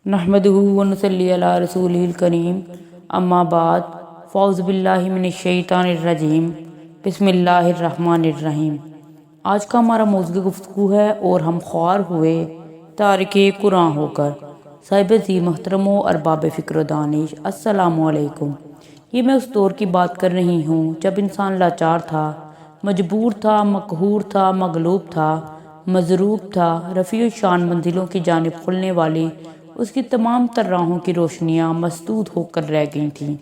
نحمدہ ونصلی علی رسولہ الکریم، اما بعد، فاعوذ باللہ من الشیطان الرجیم، بسم اللہ الرحمن الرحیم۔ آج کا ہمارا موضوع گفتگو ہے اور ہم خوار ہوئے تارک قرآن ہو کر۔ صاحب زی محترم و ارباب فکر و دانش، السلام علیکم۔ یہ میں اس دور کی بات کر رہی ہوں جب انسان لاچار تھا، مجبور تھا، مقہور تھا، مغلوب تھا، مضروب تھا۔ رفیع الشان منزلوں کی جانب کھلنے والی اس کی تمام تر راہوں کی روشنیاں مسدود ہو کر رہ گئی تھیں۔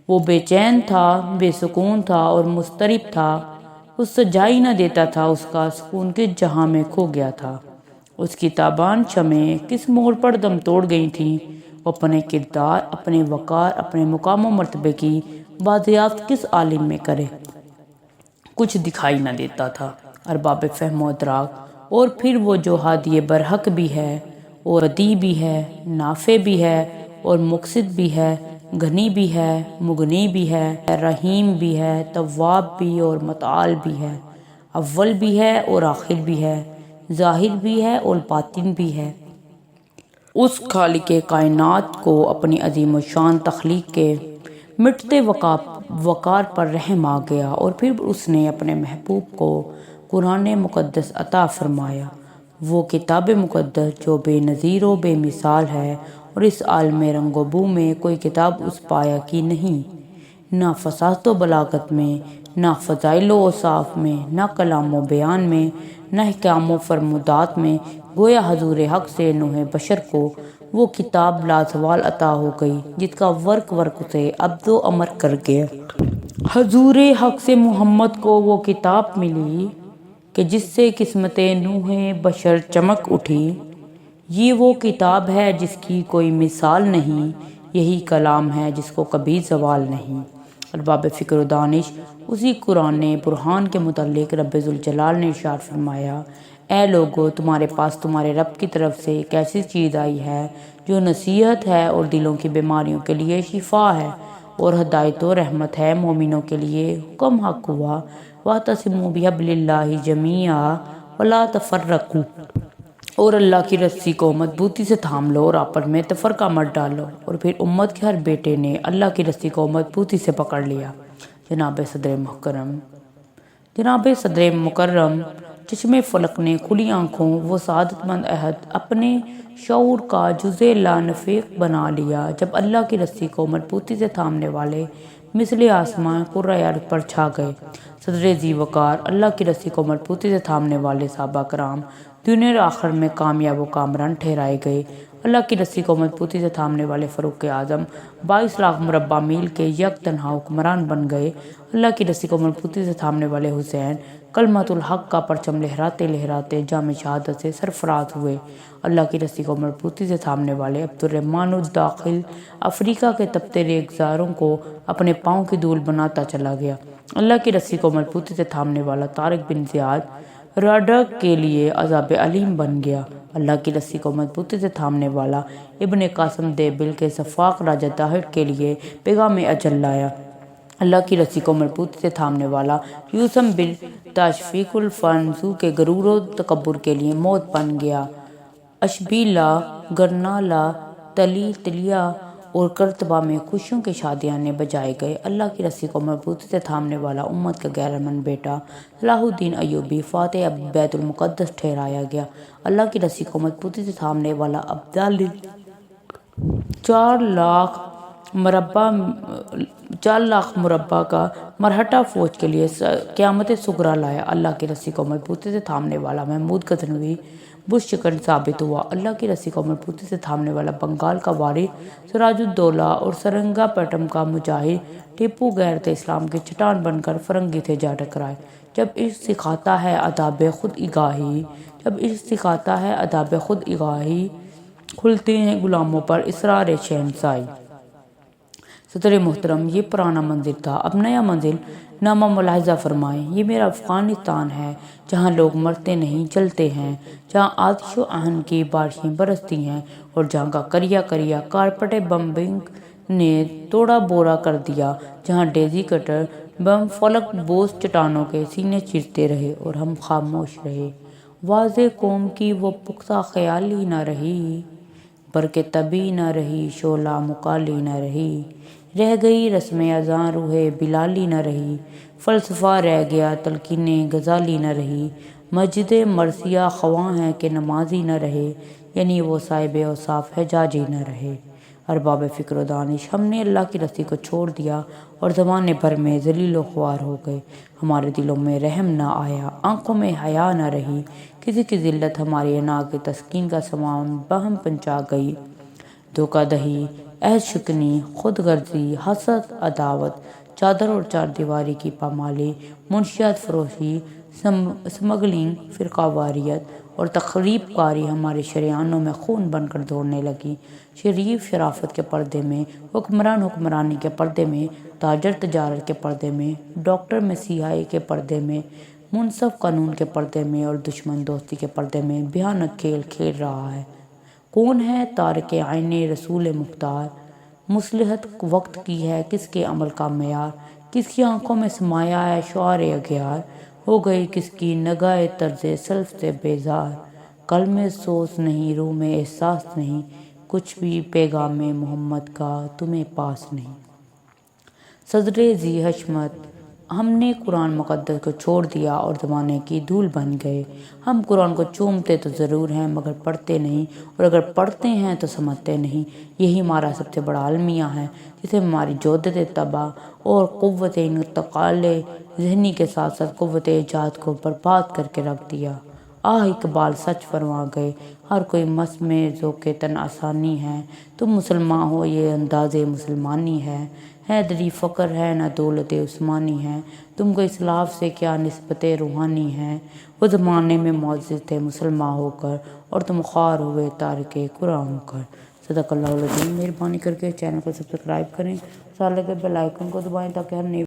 وہ بے چین تھا، بے سکون تھا اور مضطرب تھا۔ اس سے جائی نہ دیتا تھا، اس کا سکون کس جہاں میں کھو گیا تھا۔ اس کی تابان شمعیں کس موڑ پر دم توڑ گئی تھیں۔ وہ اپنے کردار، اپنے وقار، اپنے مقام و مرتبے کی بازیافت کس عالم میں کرے۔ کچھ دکھائی نہ دیتا تھا۔ ارباب فہم و ادراک، اور پھر وہ جو ہادی برحق بھی ہے اور بدیع بھی ہے، نافع بھی ہے اور مقصد بھی ہے، غنی بھی ہے، مغنی بھی ہے، رحیم بھی ہے، تواب بھی اور متعال بھی ہے، اول بھی ہے اور آخر بھی ہے، ظاہر بھی ہے اور باطن بھی ہے۔ اس خالق کائنات کو اپنی عظیم الشان تخلیق کے مٹتے وقار پر رحم آ گیا، اور پھر اس نے اپنے محبوب کو قرآن مقدس عطا فرمایا۔ وہ کتاب مقدس جو بے نظیر و بے مثال ہے، اور اس عالم رنگ و بو میں کوئی کتاب اس پایا کی نہیں۔ نہ فصاحت و بلاغت میں، نہ فضائل و اوصاف میں، نہ کلام و بیان میں، نہ احکام و فرمودات میں، گویا حضور حق سے نوح بشر کو وہ کتاب لازوال عطا ہو گئی جس کا ورق اسے عبد و امر کر گیا۔ حضور حق سے محمد کو وہ کتاب ملی کہ جس سے قسمت نوح بشر چمک اٹھی۔ یہ وہ کتاب ہے جس کی کوئی مثال نہیں، یہی کلام ہے جس کو کبھی زوال نہیں۔ ارباب فکر و دانش، اسی قرآن برہان کے متعلق رب ذوالجلال نے ارشاد فرمایا، اے لوگو، تمہارے پاس تمہارے رب کی طرف سے ایک ایسی چیز آئی ہے جو نصیحت ہے اور دلوں کی بیماریوں کے لیے شفا ہے اور ہدایت و رحمت ہے مومنوں کے لیے۔ حکم حق ہوا، وَاعْتَصِمُوا بِحَبْلِ اللَّهِ جَمِيعًا وَلَا تَفَرَّقُوا، اور اللہ کی رسی کو مضبوطی سے تھام لو اور آپس میں تفرقہ مت ڈالو۔ اور پھر امت کے ہر بیٹے نے اللہ کی رسی کو مضبوطی سے پکڑ لیا۔ جناب صدر مکرم چشم فلک نے کھلی آنکھوں وہ سعادت مند عہد اپنے شعور کا جزء لانفیق بنا لیا جب اللہ کی رسی کو مضبوطی سے تھامنے والے مثل آسمان قرۂ ارض پر چھا گئے۔ صدر ذی وقار اللہ کی رسی کو مضبوطی سے تھامنے والے صحابہ کرام دنیا اور آخر میں کامیاب و کامران ٹھہرائے گئے۔ اللہ کی رسی کو مضبوطی سے تھامنے والے فاروق اعظم 22 لاکھ مربع میل کے یک تنہا حکمران بن گئے۔ اللہ کی رسی کو مضبوطی سے تھامنے والے حسین کلمۃ الحق کا پرچم لہراتے لہراتے جام شہادت سے سرفراز ہوئے۔ اللہ کی رسی کو مضبوطی سے تھامنے والے عبد الرحمن الداخل افریقہ کے تپتے ریگزاروں کو اپنے پاؤں کی دھول بناتا چلا گیا۔ اللہ کی رسی کو مضبوطی سے تھامنے والا طارق بن زیاد راڈر کے لیے عذاب علیم بن گیا۔ اللہ کی رسی کو مضبوطی سے تھامنے والا ابن قاسم دیبل کے سفاق راجہ طاہر کے لیے پیغام اجل لایا۔ اللہ کی رسی کو مضبوطی سے تھامنے والا یوسف بن تشفیق الفرنزو کے غرور و تکبر کے لیے موت بن گیا۔ اشبیلا، گرنالا، تلیا اور کرتبہ میں خوشیوں کے شادیانے بجائے گئے۔ اللہ کی رسی کو مضبوطی سے تھامنے والا امت کا غیرتمند بیٹا صلاح الدین ایوبی فاتح بیت المقدس ٹھہرایا گیا۔ اللہ کی رسی کو مضبوطی سے تھامنے والا عبداللہ 4 لاکھ مربع کا مرہٹہ فوج کے لیے قیامت صغریٰ لایا۔ اللہ کی رسی کو مضبوطی سے تھامنے والا محمود غزنوی بت شکن ثابت ہوا۔ اللہ کی رسی کو مضبوطی سے تھامنے والا بنگال کا وارث سراج الدولہ اور سرنگا پٹم کا مجاہد ٹیپو غیرت اسلام کی چٹان بن کر فرنگی سے جا ٹکرائے۔ جب عشق سکھاتا ہے آداب خود آگاہی، کھلتے ہیں غلاموں پر اسرار شہنشاہی۔ صدر محترم، یہ پرانا منزل تھا، اب نیا منزل نامہ ملاحظہ فرمائیں۔ یہ میرا افغانستان ہے جہاں لوگ مرتے نہیں جلتے ہیں، جہاں آتش و آہن کی بارشیں برستی ہیں اور جہاں کا کریا کریا کارپٹ بمبنگ نے توڑا بورا کر دیا، جہاں ڈیزی کٹر بم فلک بوس چٹانوں کے سینے چیرتے رہے اور ہم خاموش رہے۔ واضح قوم کی وہ پختہ خیال ہی نہ رہی برق طبی نہ رہی، شعلہ مکالی نہ رہی، رہ گئی رسم اذاں روح بلالی نہ رہی، فلسفہ رہ گیا تلقین غزالی نہ رہی، مسجد مرثیہ خواں ہے کہ نمازی نہ رہے، یعنی وہ صاحب اوصاف حجاجی نہ رہے۔ ارباب فکر و دانش، ہم نے اللہ کی رسی کو چھوڑ دیا اور زمانے بھر میں ذلیل و خوار ہو گئے، ہمارے دلوں میں رحم نہ آیا، آنکھوں میں حیا نہ رہی، کسی کی ذلت ہماری انا کی تسکین کا سامان بہم پہنچا گئی۔ دھوکہ دہی، عہد شکنی، خود غرضی، حسد، عداوت، چادر اور چار دیواری کی پامالی، منشیات فروشی، سمگلنگ، فرقہ واریت اور تخریب کاری ہمارے شریانوں میں خون بن کر دوڑنے لگی۔ شریف شرافت کے پردے میں، حکمران حکمرانی کے پردے میں، تاجر تجارت کے پردے میں، ڈاکٹر مسیحائی کے پردے میں، منصف قانون کے پردے میں اور دشمن دوستی کے پردے میں بھیانک کھیل کھیل رہا ہے۔ کون ہے تارک عین رسول مختار؟ مصلحت وقت کی ہے کس کے عمل کا معیار؟ کس کی آنکھوں میں سمایا ہے شعار اغیار؟ ہو گئی کس کی نگاہ طرز سلف سے بیزار؟ قلب میں سوز نہیں، روح میں احساس نہیں، کچھ بھی پیغام محمد کا تمہیں پاس نہیں۔ صدر ذی حشمت، ہم نے قرآن مقدس کو چھوڑ دیا اور زمانے کی دھول بن گئے۔ ہم قرآن کو چومتے تو ضرور ہیں مگر پڑھتے نہیں، اور اگر پڑھتے ہیں تو سمجھتے نہیں۔ یہی ہمارا سب سے بڑا المیہ ہے جسے ہماری جودت طبع اور قوت انتقال ذہنی کے ساتھ ساتھ قوت ایجاد کو برباد کر کے رکھ دیا۔ آہ اقبال سچ فرما گئے، ہر کوئی مس میں ذوق تن آسانی ہے، تم مسلمان ہو یہ انداز مسلمانی ہے، حیدری فقر ہے نہ دولت عثمانی ہے، تم کو اسلاف سے کیا نسبت روحانی ہے۔ وہ زمانے میں معزز تھے مسلمان ہو کر اور تم خوار ہوئے تارک قرآن ہو کر۔ صدق اللہ العظیم۔ مہربانی کر کے چینل کو سبسکرائب کریں، ساتھ لگے بیل آئیکن کو دبائیں تاکہ ہر نئی